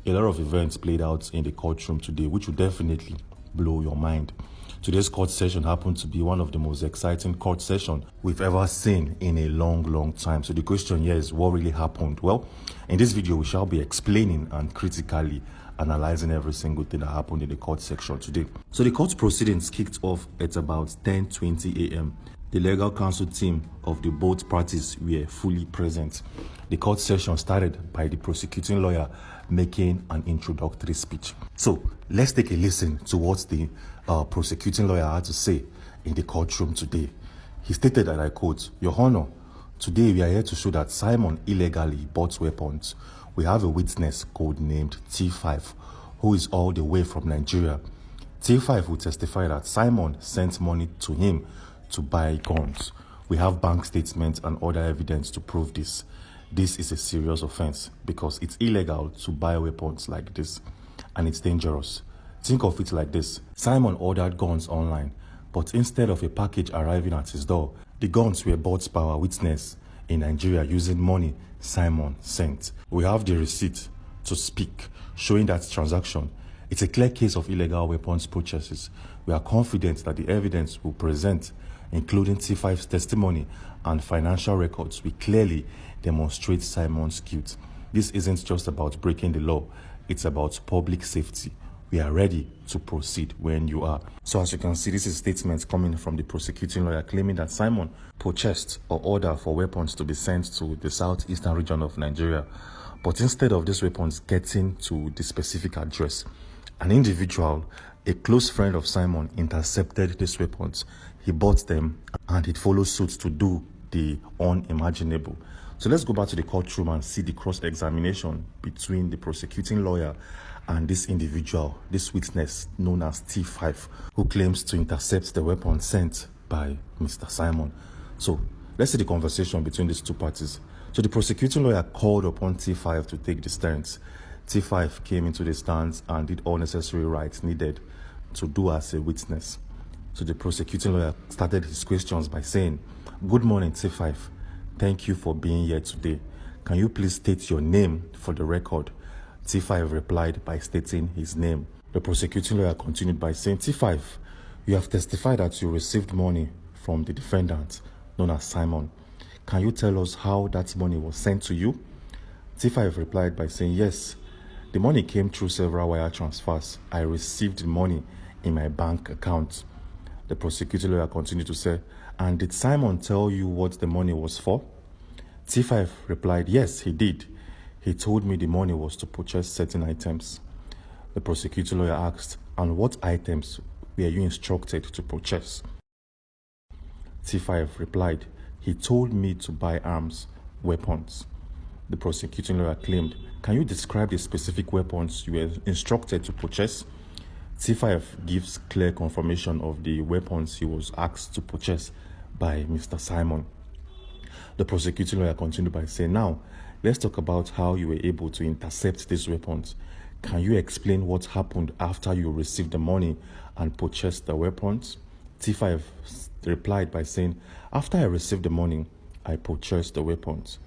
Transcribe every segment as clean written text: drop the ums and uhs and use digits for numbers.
A lot of events played out in the courtroom today, which will definitely blow your mind. Today's court session happened to be one of the most exciting court sessions we've ever seen in a long time. So the question here is, what really happened? Well, in this video, we shall be explaining and critically analyzing every single thing that happened in the court section today. So the court proceedings kicked off at about 10:20 a.m. The legal counsel team of the both parties were fully present. The court session started by the prosecuting lawyer making an introductory speech. So let's take a listen to what the prosecuting lawyer had to say in the courtroom today. He stated that, I quote, "Your Honor, today we are here to show that Simon illegally bought weapons. We have a witness codenamed T5 who is all the way from Nigeria. T5 will testify that Simon sent money to him to buy guns. We have bank statements and other evidence to prove this. This is a serious offense because it's illegal to buy weapons like this, and it's dangerous. Think of it like this. Simon ordered guns online, but instead of a package arriving at his door, the guns were bought by our witness in Nigeria using money Simon sent. We have the receipt to speak, showing that transaction. It's a clear case of illegal weapons purchases. We are confident that the evidence will present, including T5's testimony and financial records, will clearly demonstrate Simon's guilt. This isn't just about breaking the law, it's about public safety. We are ready to proceed when you are." So as you can see, this is statements coming from the prosecuting lawyer claiming that Simon purchased or ordered for weapons to be sent to the southeastern region of Nigeria. But instead of these weapons getting to the specific address, an individual, a close friend of Simon, intercepted these weapons. He bought them and he followed suit to do the unimaginable. So let's go back to the courtroom and see the cross-examination between the prosecuting lawyer and this individual, this witness known as T5, who claims to intercept the weapon sent by Mr. Simon. So let's see the conversation between these two parties. So the prosecuting lawyer called upon T5 to take the stance. T5 came into the stance and did all necessary rights needed to do as a witness. So the prosecuting lawyer started his questions by saying, "Good morning, T5. Thank you for being here today. Can you please state your name for the record?" T5 replied by stating his name. The prosecuting lawyer continued by saying, "T5, you have testified that you received money from the defendant, known as Simon. Can you tell us how that money was sent to you?" T5 replied by saying, "Yes, the money came through several wire transfers. I received the money in my bank account." The prosecuting lawyer continued to say, "And did Simon tell you what the money was for?" T5 replied, "Yes, he did. He told me the money was to purchase certain items." The prosecuting lawyer asked, "And what items were you instructed to purchase?" T5 replied, "He told me to buy arms, weapons." The prosecuting lawyer claimed, "Can you describe the specific weapons you were instructed to purchase?" T5 gives clear confirmation of the weapons he was asked to purchase by Mr. Simon. The prosecuting lawyer continued by saying, "Now, let's talk about how you were able to intercept these weapons. Can you explain what happened after you received the money and purchased the weapons?" T5 replied by saying, "After I received the money, I purchased the weapons."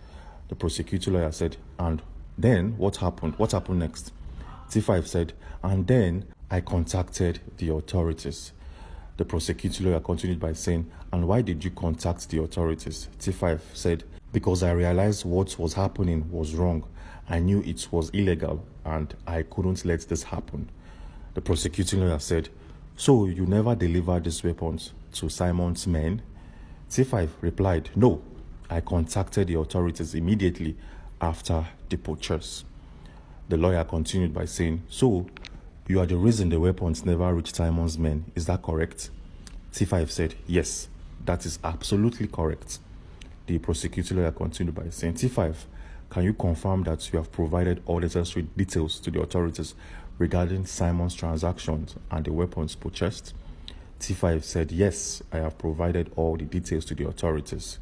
The prosecuting lawyer said, "And then what happened? What happened next?" T5 said, "And then I contacted the authorities." The prosecuting lawyer continued by saying, "And why did you contact the authorities?" T5 said, "Because I realized what was happening was wrong. I knew it was illegal and I couldn't let this happen." The prosecuting lawyer said, "So you never delivered these weapons to Simon's men?" T5 replied, "No, I contacted the authorities immediately after the purchase." The lawyer continued by saying, "So you are the reason the weapons never reached Simon's men, is that correct?" T5 said, "Yes, that is absolutely correct." The prosecuting lawyer continued by saying, "T5, can you confirm that you have provided all necessary details to the authorities regarding Simon's transactions and the weapons purchased?" T5 said, "Yes, I have provided all the details to the authorities."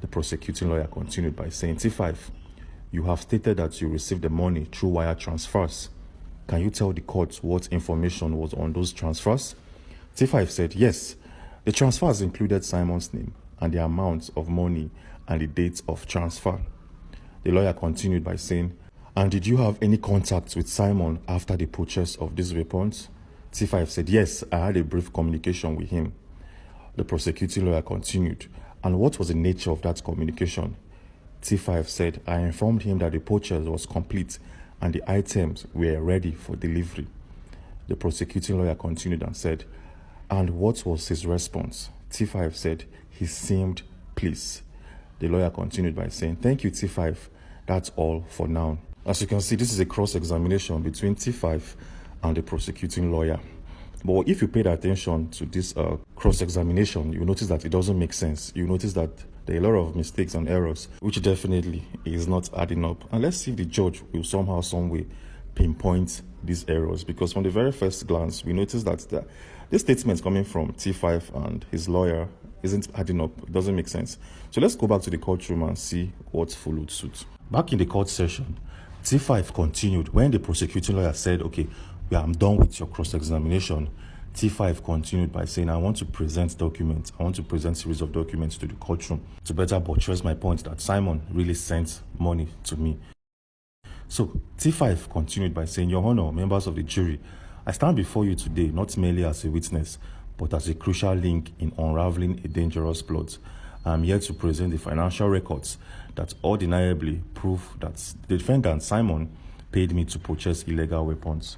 The prosecuting lawyer continued by saying, "T5, you have stated that you received the money through wire transfers. Can you tell the court what information was on those transfers?" T5 said, "Yes, the transfers included Simon's name and the amount of money and the date of transfer." The lawyer continued by saying, And did you have any contact with Simon after the purchase of these weapons? T5 said, yes, I had a brief communication with him. The prosecuting lawyer continued, and what was the nature of that communication? T5 said, I informed him that the purchase was complete and the items were ready for delivery. The prosecuting lawyer continued and said, and what was his response? T5 said, he seemed pleased. The lawyer continued by saying, thank you, T5. That's all for now. As you can see, this is a cross-examination between T5 and the prosecuting lawyer. But if you paid attention to this cross-examination, you notice that it doesn't make sense. You notice that there are a lot of mistakes and errors, which definitely is not adding up. And let's see if the judge will somehow, some way pinpoint these errors. Because from the very first glance, we notice that this statement coming from T5 and his lawyer isn't adding up. It doesn't make sense. So let's go back to the courtroom and see what followed suit. Back in the court session, T5 continued when the prosecuting lawyer said, okay, I'm done with your cross-examination. T5 continued by saying, I want to present documents. I want to present a series of documents to the courtroom to better buttress my point that Simon really sent money to me. So T5 continued by saying, Your Honor, members of the jury, I stand before you today not merely as a witness, but as a crucial link in unraveling a dangerous plot. I am here to present the financial records that undeniably prove that the defendant, Simon, paid me to purchase illegal weapons.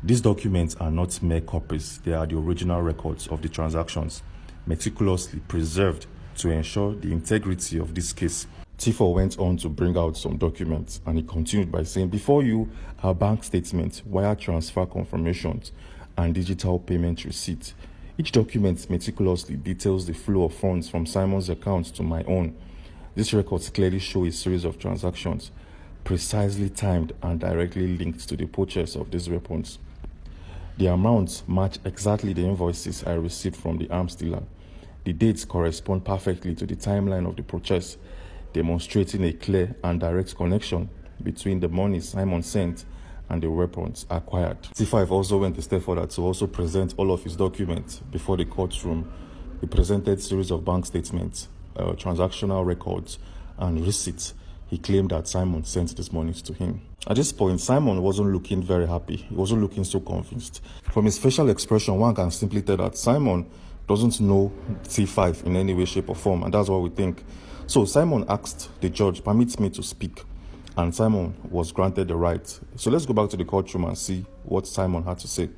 These documents are not mere copies. They are the original records of the transactions, meticulously preserved to ensure the integrity of this case. T4 went on to bring out some documents, and he continued by saying, before you are bank statements, wire transfer confirmations, and digital payment receipts. Each document meticulously details the flow of funds from Simon's account to my own. These records clearly show a series of transactions, precisely timed and directly linked to the purchase of these weapons. The amounts match exactly the invoices I received from the arms dealer. The dates correspond perfectly to the timeline of the purchase, demonstrating a clear and direct connection between the money Simon sent and the weapons acquired. T5 also went a step further to also present all of his documents before the courtroom. He presented a series of bank statements, transactional records, and receipts. He claimed that Simon sent these monies to him. At this point, Simon wasn't looking very happy. He wasn't looking so convinced. From his facial expression, one can simply tell that Simon doesn't know T5 in any way, shape, or form, and that's what we think. So Simon asked the judge, permit me to speak, and Simon was granted the right. So let's go back to the courtroom and see what Simon had to say.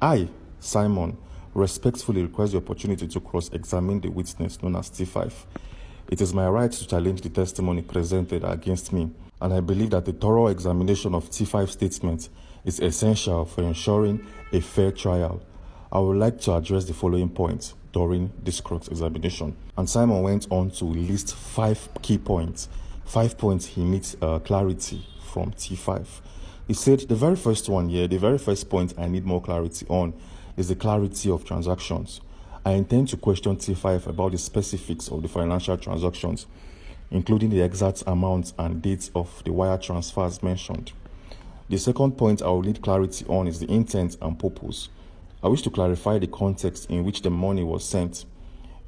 I, Simon, respectfully request the opportunity to cross-examine the witness known as T5. It is my right to challenge the testimony presented against me, and I believe that the thorough examination of T5's statement is essential for ensuring a fair trial. I would like to address the following points during this cross-examination. And Simon went on to list 5 key points. 5 points he needs clarity from T5. He said the very first one here, the very first point I need more clarity on is the clarity of transactions. I intend to question T5 about the specifics of the financial transactions, including the exact amounts and dates of the wire transfers mentioned. The second point I will need clarity on is the intent and purpose. I wish to clarify the context in which the money was sent.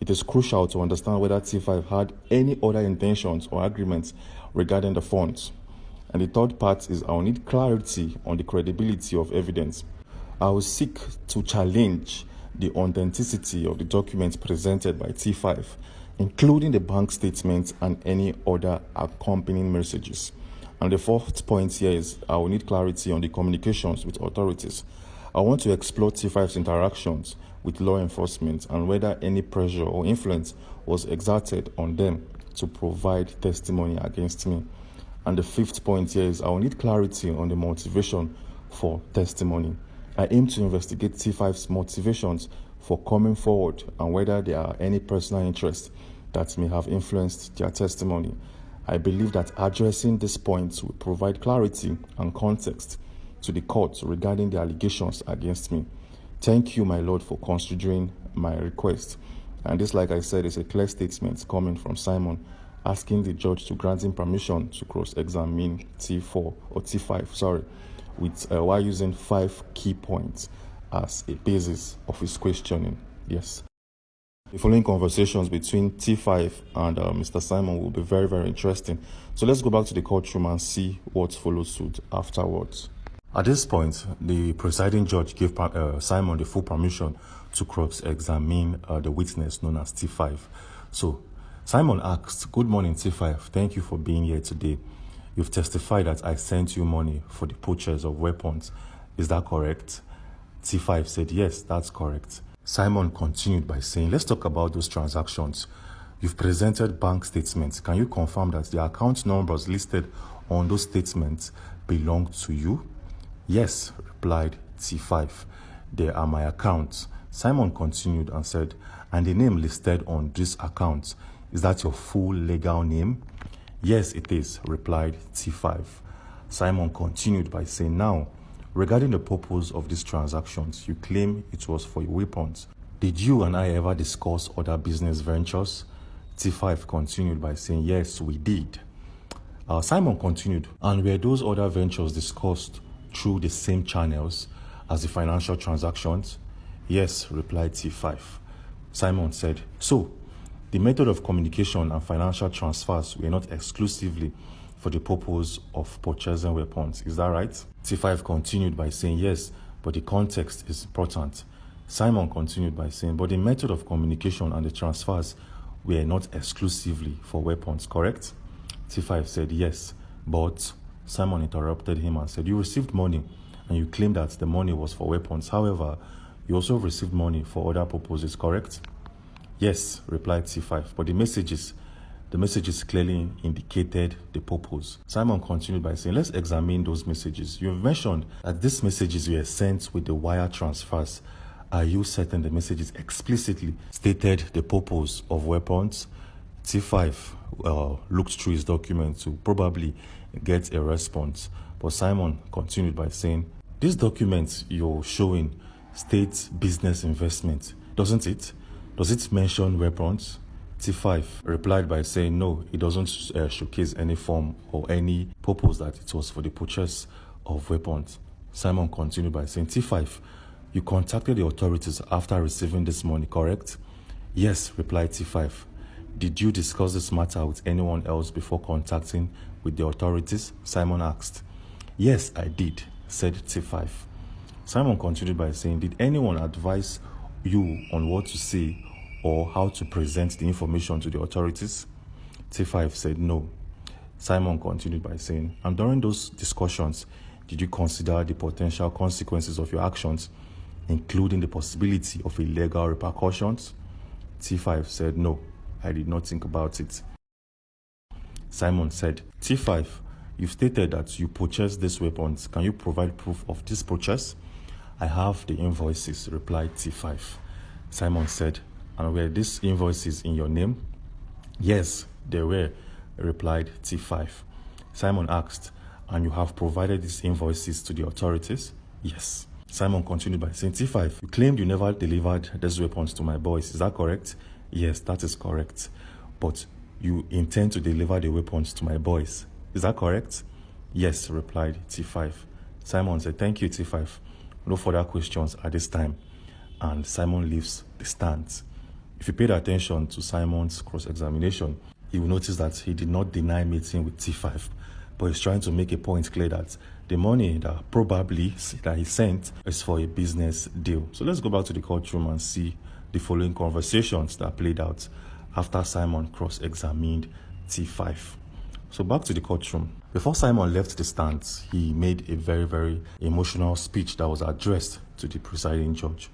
It is crucial to understand whether T5 had any other intentions or agreements regarding the funds. And the third part is I will need clarity on the credibility of evidence. I will seek to challenge the authenticity of the documents presented by T5, including the bank statements and any other accompanying messages. And the fourth point here is I will need clarity on the communications with authorities. I want to explore T5's interactions with law enforcement and whether any pressure or influence was exerted on them to provide testimony against me. And the fifth point here is I will need clarity on the motivation for testimony. I aim to investigate T5's motivations for coming forward and whether there are any personal interests that may have influenced their testimony. I believe that addressing these points will provide clarity and context to the court regarding the allegations against me. Thank you, my Lord, for considering my request. And this, like I said, is a clear statement coming from Simon asking the judge to grant him permission to cross-examine T5, while using 5 key points as a basis of his questioning. Yes. The following conversations between T5 and Mr. Simon will be very, very interesting. So let's go back to the courtroom and see what follows suit afterwards. At this point, the presiding judge gave Simon the full permission to cross-examine the witness known as T5. So Simon asked, "Good morning, T5. Thank you for being here today. You've testified that I sent you money for the purchase of weapons. Is that correct?" T5 said, "Yes, that's correct." Simon continued by saying, "Let's talk about those transactions. You've presented bank statements. Can you confirm that the account numbers listed on those statements belong to you?" "Yes," replied T5. "They are my accounts." Simon continued and said, "And the name listed on this account, is that your full legal name?" "Yes, it is," replied T5. Simon continued by saying, "Now, regarding the purpose of these transactions, you claim it was for weapons. Did you and I ever discuss other business ventures?" T5 continued by saying, "Yes, we did." Simon continued, "And were those other ventures discussed through the same channels as the financial transactions?" "Yes," replied T5. Simon said, "So, the method of communication and financial transfers were not exclusively for the purpose of purchasing weapons, is that right?" T5 continued by saying, "Yes, but the context is important." Simon continued by saying, "But the method of communication and the transfers were not exclusively for weapons, correct?" T5 said, "Yes, but..." Simon interrupted him and said, "You received money and you claimed that the money was for weapons. However, you also received money for other purposes, correct?" "Yes," replied T5, "but the messages clearly indicated the purpose." Simon continued by saying, "Let's examine those messages. You have mentioned that these messages were sent with the wire transfers. Are you certain the messages explicitly stated the purpose of weapons?" T5 looked through his document to probably get a response, but Simon continued by saying, "This document you're showing states business investment, doesn't it? Does it mention weapons?" T5 replied by saying, "No, it doesn't showcase any form or any purpose that it was for the purchase of weapons." Simon continued by saying, "T5, you contacted the authorities after receiving this money, correct?" "Yes," replied T5. "Did you discuss this matter with anyone else before contacting with the authorities?" Simon asked. "Yes, I did," said T5. Simon continued by saying, "Did anyone advise you on what to say or how to present the information to the authorities?" T5 said no. Simon continued by saying, "And during those discussions, did you consider the potential consequences of your actions, including the possibility of illegal repercussions?" T5 said, "No, I did not think about it." Simon said, "T5, you've stated that you purchased these weapons. Can you provide proof of this purchase?" "I have the invoices," replied T5. Simon said, "And were these invoices in your name?" "Yes, they were," replied T5. Simon asked, "And you have provided these invoices to the authorities?" "Yes." Simon continued by saying, "T5, you claimed you never delivered these weapons to my boys. Is that correct?" "Yes, that is correct. But you intend to deliver the weapons to my boys. Is that correct?" "Yes," replied T5. Simon said, "Thank you, T5. No further questions at this time." And Simon leaves the stand. If you paid attention to Simon's cross-examination, you will notice that he did not deny meeting with T5, but he's trying to make a point clear that the money that he sent is for a business deal. So let's go back to the courtroom and see the following conversations that played out after Simon cross-examined T5. So back to the courtroom. Before Simon left the stand, he made a very, very emotional speech that was addressed to the presiding judge.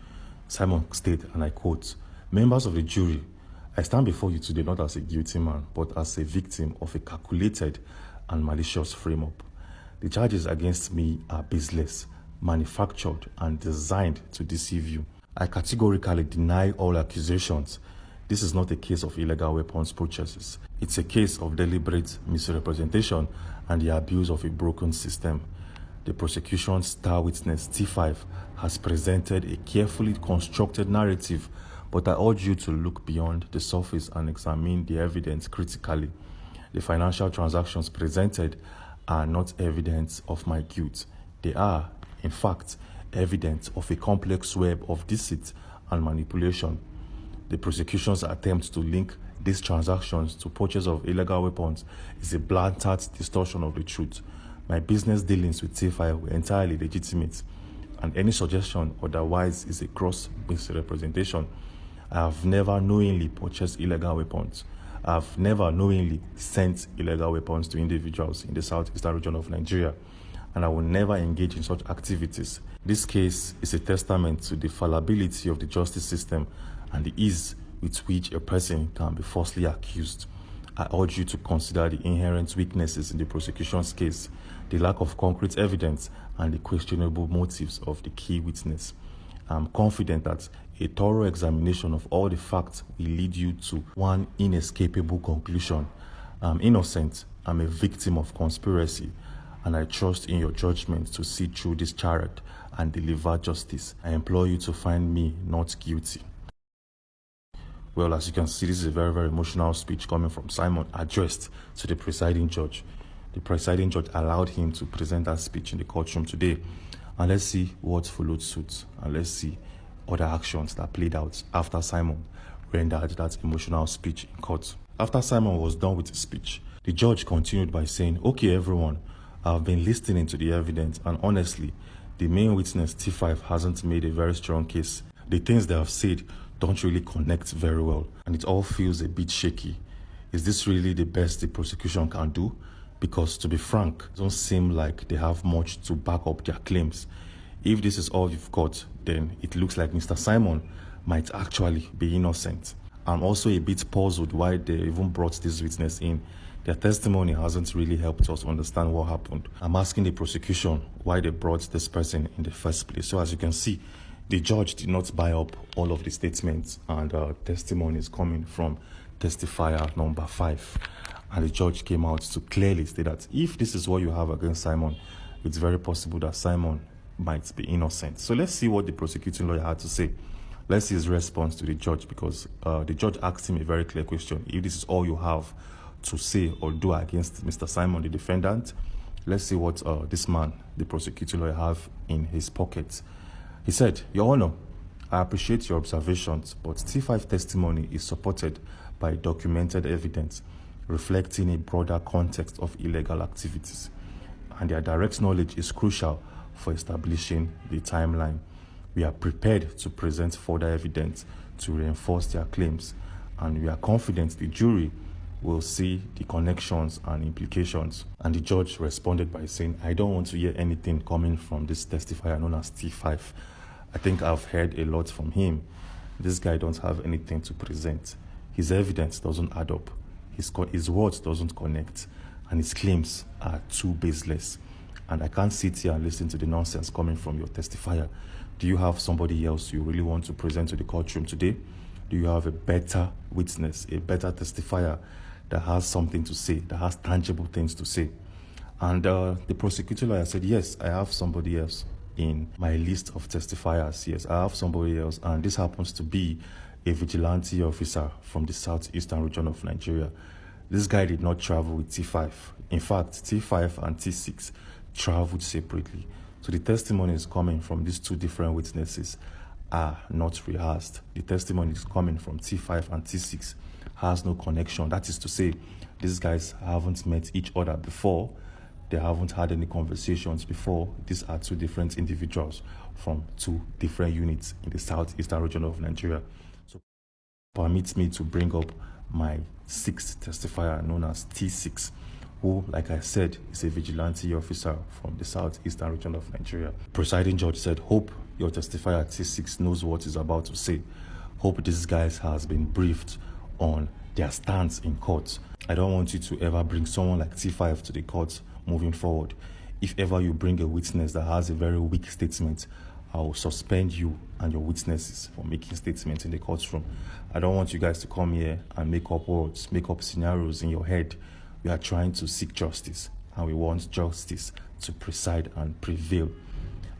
Simon stated, and I quote, "Members of the jury, I stand before you today not as a guilty man, but as a victim of a calculated and malicious frame-up. The charges against me are baseless, manufactured, and designed to deceive you. I categorically deny all accusations. This is not a case of illegal weapons purchases. It's a case of deliberate misrepresentation and the abuse of a broken system. The prosecution's star witness, T5, has presented a carefully constructed narrative, but I urge you to look beyond the surface and examine the evidence critically. The financial transactions presented are not evidence of my guilt. They are, in fact, evidence of a complex web of deceit and manipulation. The prosecution's attempt to link these transactions to purchase of illegal weapons is a blatant distortion of the truth. My business dealings with T5 were entirely legitimate, and any suggestion otherwise is a gross misrepresentation. I have never knowingly purchased illegal weapons. I have never knowingly sent illegal weapons to individuals in the southeastern region of Nigeria, and I will never engage in such activities. This case is a testament to the fallibility of the justice system and the ease with which a person can be falsely accused. I urge you to consider the inherent weaknesses in the prosecution's case, the lack of concrete evidence, and the questionable motives of the key witness. I am confident that a thorough examination of all the facts will lead you to one inescapable conclusion. I'm innocent, I'm a victim of conspiracy, and I trust in your judgment to see through this charade and deliver justice. I implore you to find me not guilty. Well, as you can see, this is a very, very emotional speech coming from Simon, addressed to the presiding judge. The presiding judge allowed him to present that speech in the courtroom today. And let's see what followed suit, and let's see other actions that played out after Simon rendered that emotional speech in court. After Simon was done with his speech, the judge continued by saying, "Okay, everyone, I've been listening to the evidence, and honestly, the main witness, T5, hasn't made a very strong case. The things they have said don't really connect very well, and it all feels a bit shaky. Is this really the best the prosecution can do? Because to be frank, it doesn't seem like they have much to back up their claims. If this is all you've got, then it looks like Mr. Simon might actually be innocent. I'm also a bit puzzled why they even brought this witness in. Their testimony hasn't really helped us understand what happened. I'm asking the prosecution why they brought this person in the first place." So as you can see, the judge did not buy up all of the statements and testimonies coming from testifier number 5. And the judge came out to clearly state that if this is what you have against Simon, it's very possible that Simon might be innocent. So let's see what the prosecuting lawyer had to say. Let's see his response to the judge, because the judge asked him a very clear question. If this is all you have to say or do against Mr. Simon, the defendant, let's see what this man, the prosecuting lawyer, have in his pocket. He said, "Your Honor, I appreciate your observations, but T5 testimony is supported by documented evidence reflecting a broader context of illegal activities, and their direct knowledge is crucial for establishing the timeline. We are prepared to present further evidence to reinforce their claims, and we are confident the jury will see the connections and implications." And the judge responded by saying, "I don't want to hear anything coming from this testifier known as T5. I think I've heard a lot from him. This guy don't have anything to present. His evidence doesn't add up. His words doesn't connect, and his claims are too baseless. And I can't sit here and listen to the nonsense coming from your testifier. Do you have somebody else you really want to present to the courtroom today? Do you have a better witness, a better testifier that has something to say, that has tangible things to say?" And the prosecutor lawyer said, "Yes, I have somebody else in my list of testifiers. Yes, I have somebody else, and this happens to be a vigilante officer from the southeastern region of Nigeria. This guy did not travel with T5. In fact, T5 and T6 traveled separately. So the testimonies coming from these two different witnesses are not rehearsed. The testimonies coming from T5 and T6 has no connection. That is to say, these guys haven't met each other before. They haven't had any conversations before. These are two different individuals from two different units in the southeastern region of Nigeria. So permit me to bring up my 6th testifier, known as T6, who, like I said, is a vigilante officer from the southeastern region of Nigeria. Presiding judge said, "Hope your testifier T6 knows what he's about to say. Hope this guy has been briefed on their stance in court. I don't want you to ever bring someone like T5 to the court moving forward. If ever you bring a witness that has a very weak statement, I will suspend you and your witnesses for making statements in the courtroom. I don't want you guys to come here and make up words, make up scenarios in your head. We are trying to seek justice, and we want justice to preside and prevail."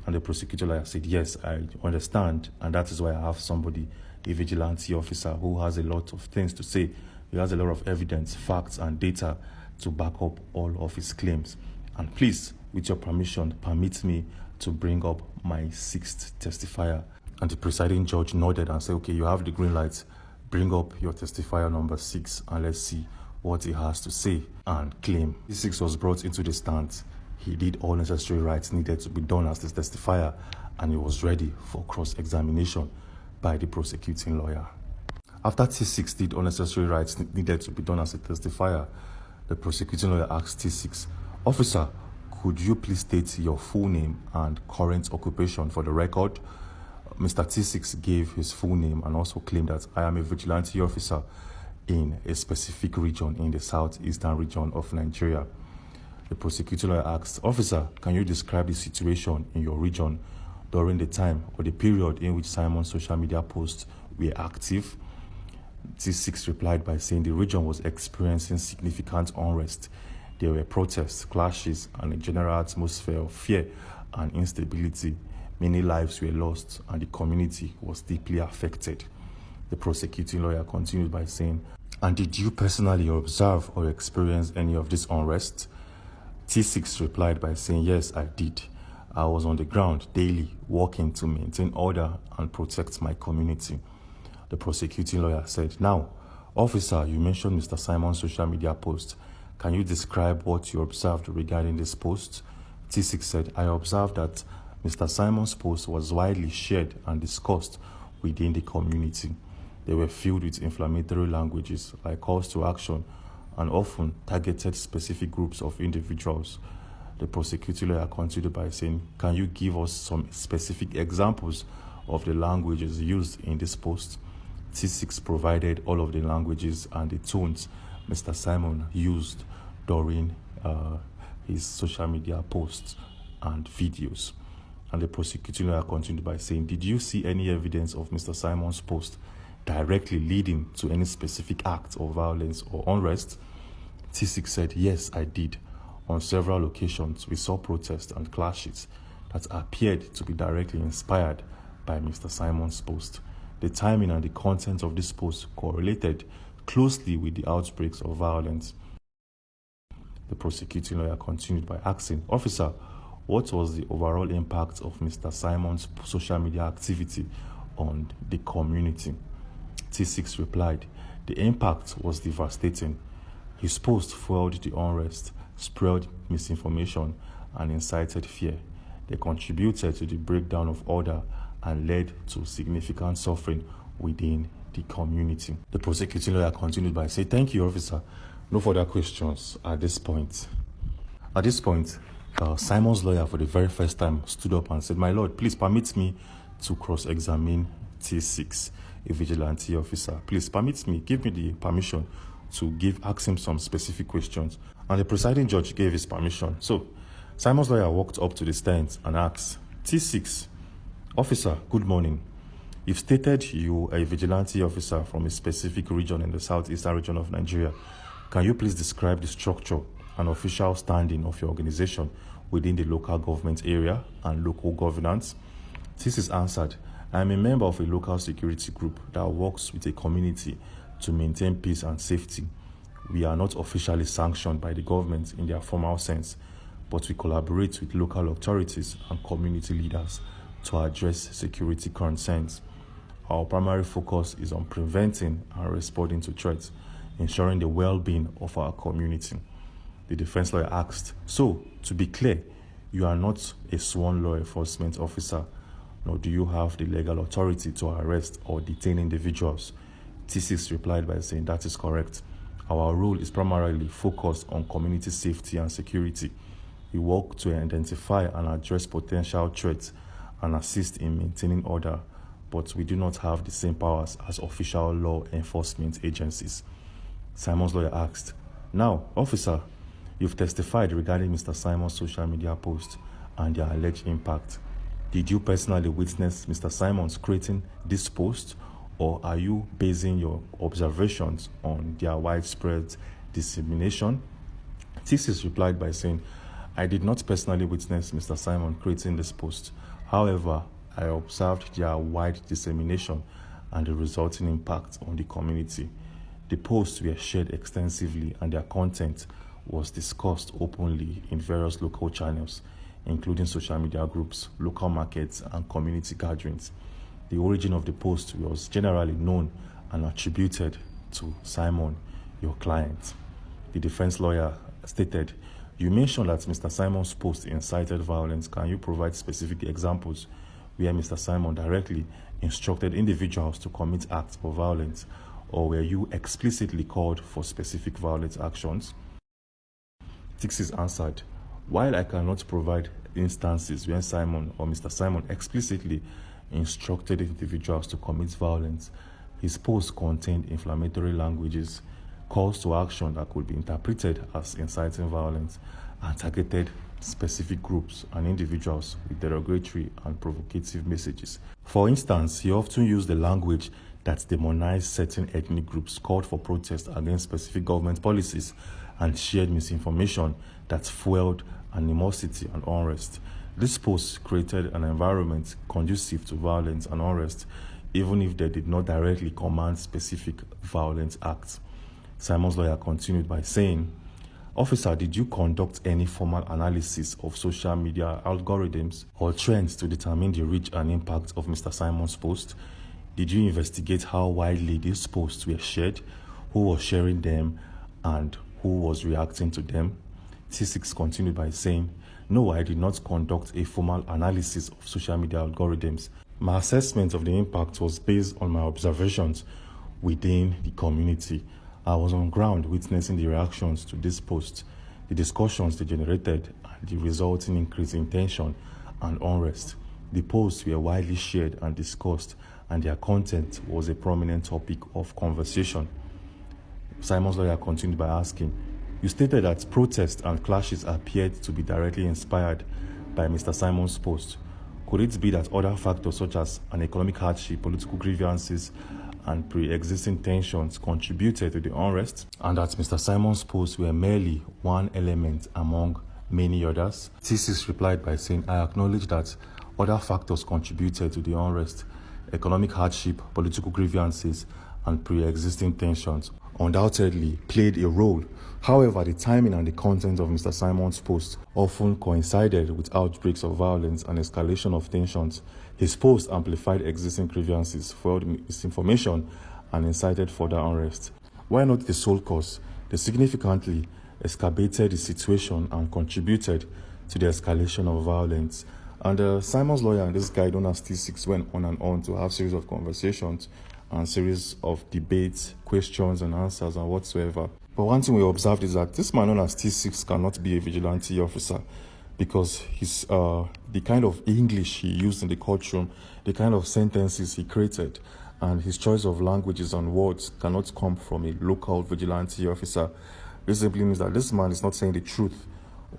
And the prosecutor lawyer said, "Yes, I understand, and that is why I have somebody, a vigilante officer, who has a lot of things to say. He has a lot of evidence, facts, and data to back up all of his claims. And please, with your permission, permit me to bring up my 6th testifier." And the presiding judge nodded and said, "Okay, you have the green light. Bring up your testifier number 6 and let's see what he has to say and claim. T6 was brought into the stand. He did all necessary rights needed to be done as the testifier, and he was ready for cross-examination by the prosecuting lawyer. After T6 did all necessary rights needed to be done as a testifier, the prosecuting lawyer asked T6, "Officer, could you please state your full name and current occupation for the record?" Mr. T6 gave his full name and also claimed that, "I am a vigilante officer in a specific region in the southeastern region of Nigeria." The prosecuting lawyer asked, "Officer, can you describe the situation in your region during the time or the period in which Simon's social media posts were active?" T6 replied by saying the region was experiencing significant unrest. There were protests, clashes, and a general atmosphere of fear and instability. Many lives were lost, and the community was deeply affected. The prosecuting lawyer continued by saying, "And did you personally observe or experience any of this unrest?" T6 replied by saying, "Yes, I did. I was on the ground daily, working to maintain order and protect my community." The prosecuting lawyer said, "Now, officer, you mentioned Mr. Simon's social media post. Can you describe what you observed regarding this post?" T6 said, "I observed that Mr. Simon's post was widely shared and discussed within the community. They were filled with inflammatory languages like calls to action and often targeted specific groups of individuals." The prosecuting lawyer continued by saying, "Can you give us some specific examples of the languages used in this post?" T6 provided all of the languages and the tones Mr. Simon used during his social media posts and videos. And the prosecuting lawyer continued by saying, "Did you see any evidence of Mr. Simon's post directly leading to any specific act of violence or unrest?" T6 said, "Yes, I did. On several occasions, we saw protests and clashes that appeared to be directly inspired by Mr. Simon's post. The timing and the content of this post correlated closely with the outbreaks of violence." The prosecuting lawyer continued by asking, "Officer, what was the overall impact of Mr. Simon's social media activity on the community?" T6 replied, "The impact was devastating. His post fueled the unrest, spread misinformation, and incited fear. They contributed to the breakdown of order and led to significant suffering within the community." The prosecuting lawyer continued by saying, "Thank you, officer. No further questions at this point." At this point, Simon's lawyer for the very first time stood up and said, "My lord, please permit me to cross-examine T6, a vigilante officer. Please permit me, give me the permission to ask him some specific questions." And the presiding judge gave his permission. So Simon's lawyer walked up to the stand and asked, "T6, officer, good morning. You've stated you are a vigilante officer from a specific region in the southeastern region of Nigeria. Can you please describe the structure and official standing of your organization within the local government area and local governance?" T6 answered, "I am a member of a local security group that works with a community to maintain peace and safety. We are not officially sanctioned by the government in their formal sense, but we collaborate with local authorities and community leaders to address security concerns. Our primary focus is on preventing and responding to threats, ensuring the well-being of our community." The defense lawyer asked, "So, to be clear, you are not a sworn law enforcement officer, nor do you have the legal authority to arrest or detain individuals?" T6 replied by saying, "That is correct. Our role is primarily focused on community safety and security. We work to identify and address potential threats and assist in maintaining order, but we do not have the same powers as official law enforcement agencies." Simon's lawyer asked, "Now, officer, you've testified regarding Mr. Simon's social media posts and their alleged impact. Did you personally witness Mr. Simon's creating this post, or are you basing your observations on their widespread dissemination?" T6 replied by saying, "I did not personally witness Mr. Simon creating this post. However, I observed their wide dissemination and the resulting impact on the community. The posts were shared extensively and their content was discussed openly in various local channels, including social media groups, local markets, and community gatherings. The origin of the post was generally known and attributed to Simon, your client. The defense lawyer stated, "You mentioned that Mr. Simon's post incited violence. Can you provide specific examples where Mr. Simon directly instructed individuals to commit acts of violence, or where you explicitly called for specific violent actions?" Tixis answered, "While I cannot provide instances where Simon or Mr. Simon explicitly instructed individuals to commit violence, his post contained inflammatory languages, calls to action that could be interpreted as inciting violence, and targeted specific groups and individuals with derogatory and provocative messages. For instance, he often used the language that demonized certain ethnic groups, called for protest against specific government policies, and shared misinformation that fueled animosity and unrest. This post created an environment conducive to violence and unrest, even if they did not directly command specific violent acts." Simon's lawyer continued by saying, "Officer, did you conduct any formal analysis of social media algorithms or trends to determine the reach and impact of Mr. Simon's post? Did you investigate how widely these posts were shared, who was sharing them, and who was reacting to them?" T6 continued by saying, "No, I did not conduct a formal analysis of social media algorithms. My assessment of the impact was based on my observations within the community. I was on ground witnessing the reactions to this post, the discussions they generated, and the resulting increase in tension and unrest. The posts were widely shared and discussed, and their content was a prominent topic of conversation." Simon's lawyer continued by asking, "You stated that protests and clashes appeared to be directly inspired by Mr. Simon's post. Could it be that other factors such as an economic hardship, political grievances, and pre-existing tensions contributed to the unrest, and that Mr. Simon's posts were merely one element among many others?" Thesis replied by saying, "I acknowledge that other factors contributed to the unrest. Economic hardship, political grievances, and pre-existing tensions undoubtedly played a role. However, the timing and the content of Mr. Simon's post often coincided with outbreaks of violence and escalation of tensions. His post amplified existing grievances, fueled misinformation, and incited further unrest. Why not the sole cause? They significantly exacerbated the situation and contributed to the escalation of violence." And Simon's lawyer and this guy, known as T6, went on and on to have series of conversations and series of debates, questions and answers and whatsoever. But one thing we observed is that this man known as T6 cannot be a vigilante officer, because the kind of English he used in the courtroom, the kind of sentences he created, and his choice of languages and words cannot come from a local vigilante officer. This simply means that this man is not saying the truth,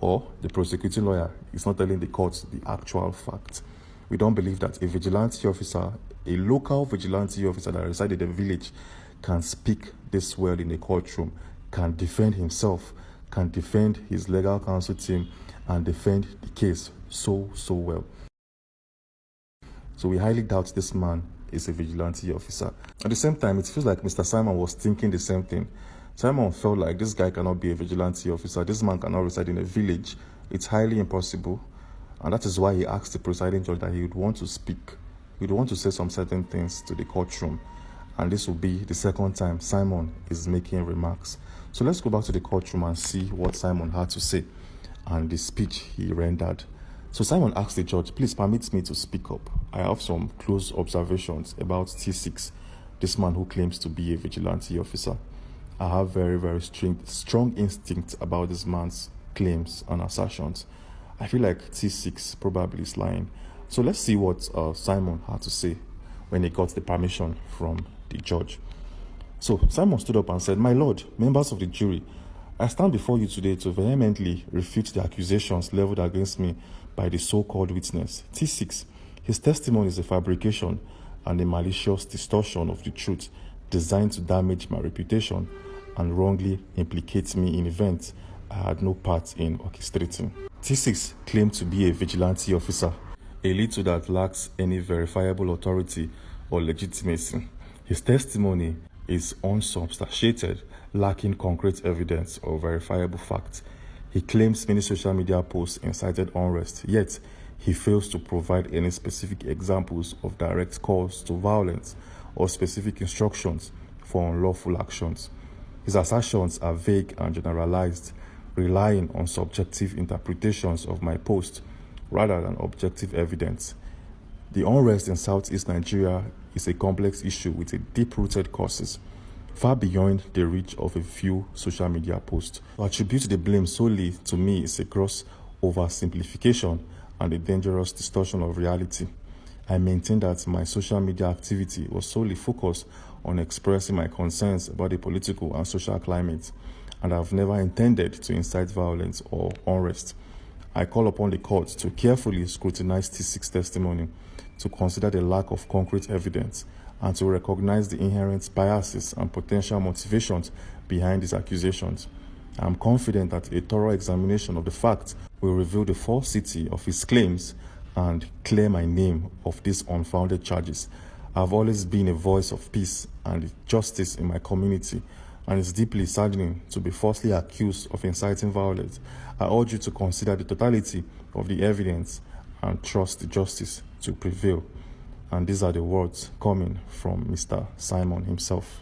or the prosecuting lawyer is not telling the court the actual fact. We don't believe that a vigilante officer, a local vigilante officer that resides in the village, can speak this well in a courtroom, can defend himself, can defend his legal counsel team, and defend the case so well. So we highly doubt this man is a vigilante officer. At the same time, it feels like Mr. Simon was thinking the same thing. Simon felt like this guy cannot be a vigilante officer. This man cannot reside in a village. It's highly impossible. And that is why he asked the presiding judge that he would want to speak. He would want to say some certain things to the courtroom. And this will be the second time Simon is making remarks. So let's go back to the courtroom and see what Simon had to say and the speech he rendered. So Simon asked the judge, "Please permit me to speak up. I have some close observations about T6, this man who claims to be a vigilante officer. I have very strong instincts about this man's claims and assertions. I feel like T6 probably is lying." So let's see what Simon had to say when he got the permission from the judge. So Simon stood up and said, "My lord, members of the jury, I stand before you today to vehemently refute the accusations leveled against me by the so-called witness, T6. His testimony is a fabrication and a malicious distortion of the truth designed to damage my reputation and wrongly implicate me in events I had no part in orchestrating." T6 claimed to be a vigilante officer, a little that lacks any verifiable authority or legitimacy. His testimony is unsubstantiated, lacking concrete evidence or verifiable facts. He claims many social media posts incited unrest, yet he fails to provide any specific examples of direct calls to violence or specific instructions for unlawful actions. His assertions are vague and generalized, relying on subjective interpretations of my post rather than objective evidence. The unrest in Southeast Nigeria is a complex issue with a deep-rooted causes, far beyond the reach of a few social media posts. To attribute the blame solely to me is a gross oversimplification and a dangerous distortion of reality. I maintain that my social media activity was solely focused on expressing my concerns about the political and social climate, and I have never intended to incite violence or unrest. I call upon the court to carefully scrutinize T6's testimony, to consider the lack of concrete evidence, and to recognize the inherent biases and potential motivations behind these accusations. I am confident that a thorough examination of the facts will reveal the falsity of his claims and clear my name of these unfounded charges. I have always been a voice of peace and justice in my community, and it's deeply saddening to be falsely accused of inciting violence. I urge you to consider the totality of the evidence and trust the justice to prevail. And these are the words coming from Mr. Simon himself.